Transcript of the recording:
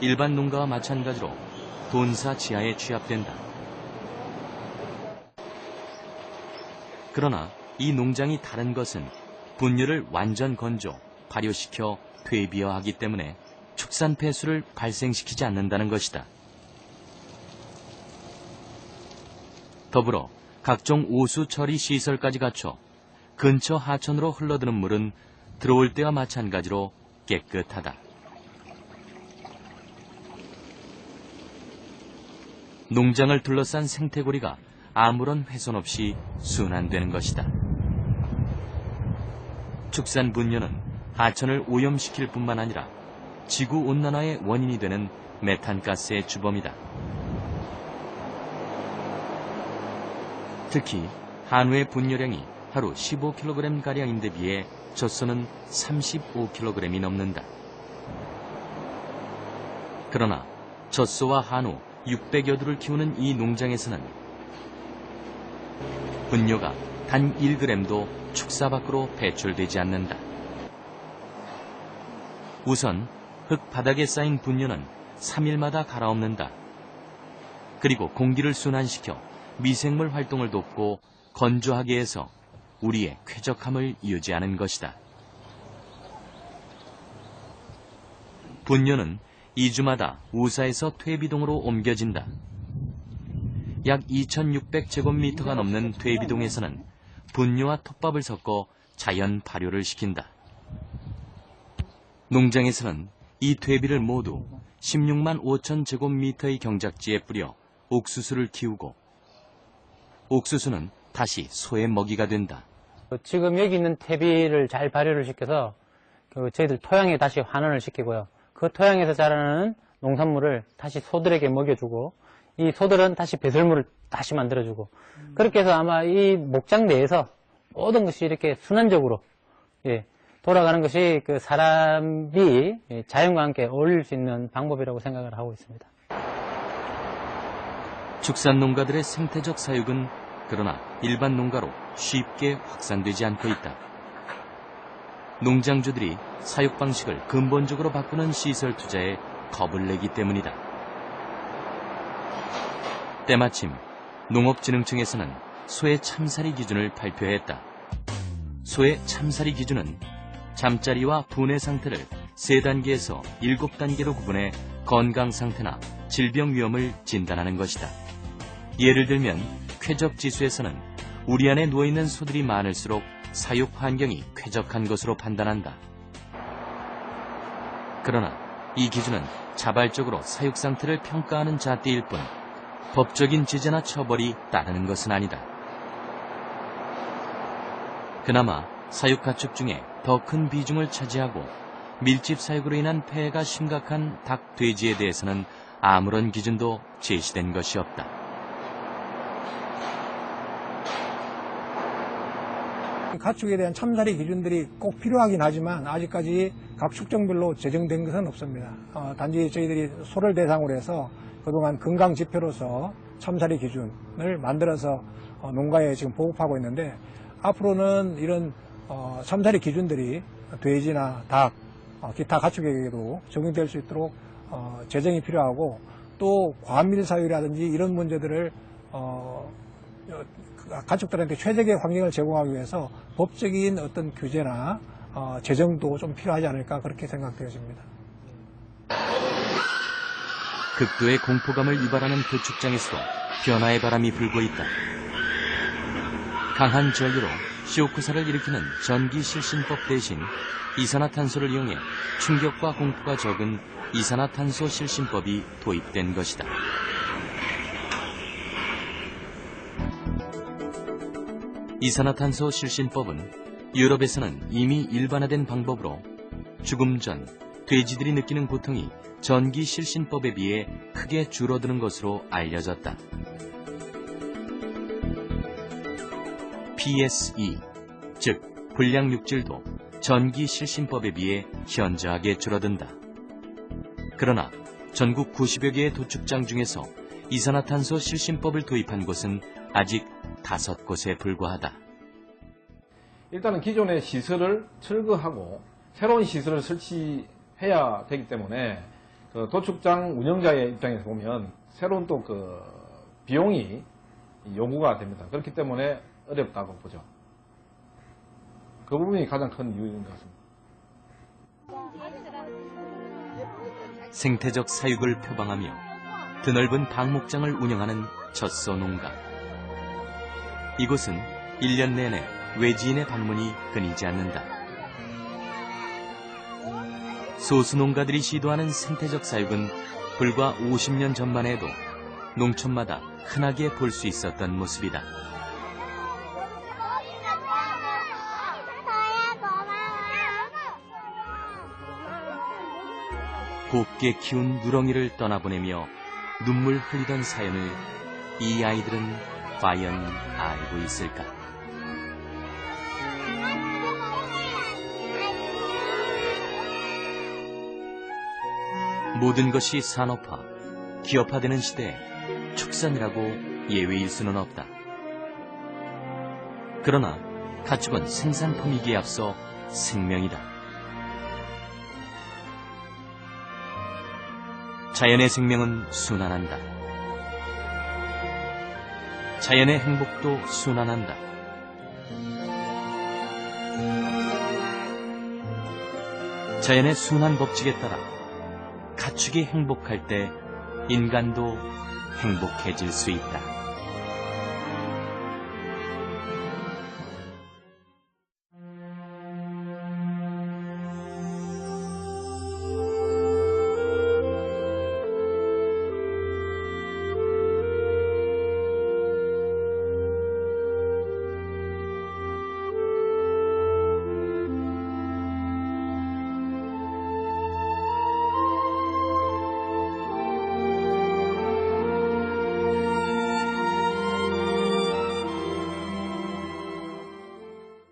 일반 농가와 마찬가지로 돈사 지하에 취합된다. 그러나 이 농장이 다른 것은 분뇨를 완전 건조, 발효시켜 퇴비화하기 때문에 축산 폐수를 발생시키지 않는다는 것이다. 더불어 각종 오수 처리 시설까지 갖춰 근처 하천으로 흘러드는 물은 들어올 때와 마찬가지로 깨끗하다. 농장을 둘러싼 생태고리가 아무런 훼손 없이 순환되는 것이다. 축산 분뇨는 하천을 오염시킬 뿐만 아니라 지구온난화의 원인이 되는 메탄가스의 주범이다. 특히 한우의 분뇨량이 하루 15kg가량인데 비해 젖소는 35kg이 넘는다. 그러나 젖소와 한우 600여 두를 키우는 이 농장에서는 분뇨가 단 1g도 축사 밖으로 배출되지 않는다. 우선 흙 바닥에 쌓인 분뇨는 3일마다 갈아엎는다. 그리고 공기를 순환시켜 미생물 활동을 돕고 건조하게 해서 우리의 쾌적함을 유지하는 것이다. 분뇨는 2주마다 우사에서 퇴비동으로 옮겨진다. 약 2600제곱미터가 넘는 퇴비동에서는 분뇨와 톱밥을 섞어 자연 발효를 시킨다. 농장에서는 이 퇴비를 모두 16만 5천 제곱미터의 경작지에 뿌려 옥수수를 키우고 옥수수는 다시 소의 먹이가 된다. 지금 여기 있는 퇴비를 잘 발효를 시켜서 저희들 토양에 다시 환원을 시키고요. 그 토양에서 자라는 농산물을 다시 소들에게 먹여주고 이 소들은 다시 배설물을 다시 만들어주고 그렇게 해서 아마 이 목장 내에서 모든 것이 이렇게 순환적으로 돌아가는 것이 그 사람이 자연과 함께 어울릴 수 있는 방법이라고 생각을 하고 있습니다. 축산 농가들의 생태적 사육은 그러나 일반 농가로 쉽게 확산되지 않고 있다. 농장주들이 사육 방식을 근본적으로 바꾸는 시설 투자에 겁을 내기 때문이다. 때마침 농업진흥청에서는 소의 참사리 기준을 발표했다. 소의 참사리 기준은 잠자리와 분해 상태를 3단계에서 7단계로 구분해 건강 상태나 질병 위험을 진단하는 것이다. 예를 들면 쾌적 지수에서는 우리 안에 누워있는 소들이 많을수록 사육 환경이 쾌적한 것으로 판단한다. 그러나 이 기준은 자발적으로 사육 상태를 평가하는 잣대일 뿐 법적인 제재나 처벌이 따르는 것은 아니다. 그나마 사육 가축 중에 더 큰 비중을 차지하고 밀집 사육으로 인한 폐해가 심각한 닭, 돼지에 대해서는 아무런 기준도 제시된 것이 없다. 가축에 대한 참사리 기준들이 꼭 필요하긴 하지만 아직까지 각 축정별로 제정된 것은 없습니다. 단지 저희들이 소를 대상으로 해서 그동안 건강 지표로서 참사리 기준을 만들어서 농가에 지금 보급하고 있는데 앞으로는 이런 참사리 기준들이 돼지나 닭, 기타 가축에게도 적용될 수 있도록 제정이 필요하고 또 과밀 사육이라든지 이런 문제들을 가축들한테 최적의 환경을 제공하기 위해서 법적인 어떤 규제나 제정도 좀 필요하지 않을까 그렇게 생각되어집니다. 극도의 공포감을 유발하는 도축장에서도 변화의 바람이 불고 있다. 강한 전류로 시오쿠사를 일으키는 전기실신법 대신 이산화탄소를 이용해 충격과 공포가 적은 이산화탄소 실신법이 도입된 것이다. 이산화탄소 실신법은 유럽에서는 이미 일반화된 방법으로 죽음 전 돼지들이 느끼는 고통이 전기 실신법에 비해 크게 줄어드는 것으로 알려졌다. PSE, 즉 불량육질도 전기 실신법에 비해 현저하게 줄어든다. 그러나 전국 90여 개의 도축장 중에서 이산화탄소 실신법을 도입한 곳은 아직 5곳에 불과하다. 일단은 기존의 시설을 철거하고 새로운 시설을 설치해야 되기 때문에 그 도축장 운영자의 입장에서 보면 새로운 또 그 비용이 요구가 됩니다. 그렇기 때문에 어렵다고 보죠. 그 부분이 가장 큰 이유인 것 같습니다. 생태적 사육을 표방하며 드넓은 방목장을 운영하는 젖소 농가. 이곳은 1년 내내 외지인의 방문이 끊이지 않는다. 소수 농가들이 시도하는 생태적 사육은 불과 50년 전만 해도 농촌마다 흔하게 볼 수 있었던 모습이다. 곱게 키운 누렁이를 떠나보내며 눈물 흘리던 사연을 이 아이들은 과연 알고 있을까? 모든 것이 산업화, 기업화되는 시대에 축산이라고 예외일 수는 없다. 그러나 가축은 생산품이기에 앞서 생명이다. 자연의 생명은 순환한다. 자연의 행복도 순환한다. 자연의 순환 법칙에 따라 가축이 행복할 때 인간도 행복해질 수 있다.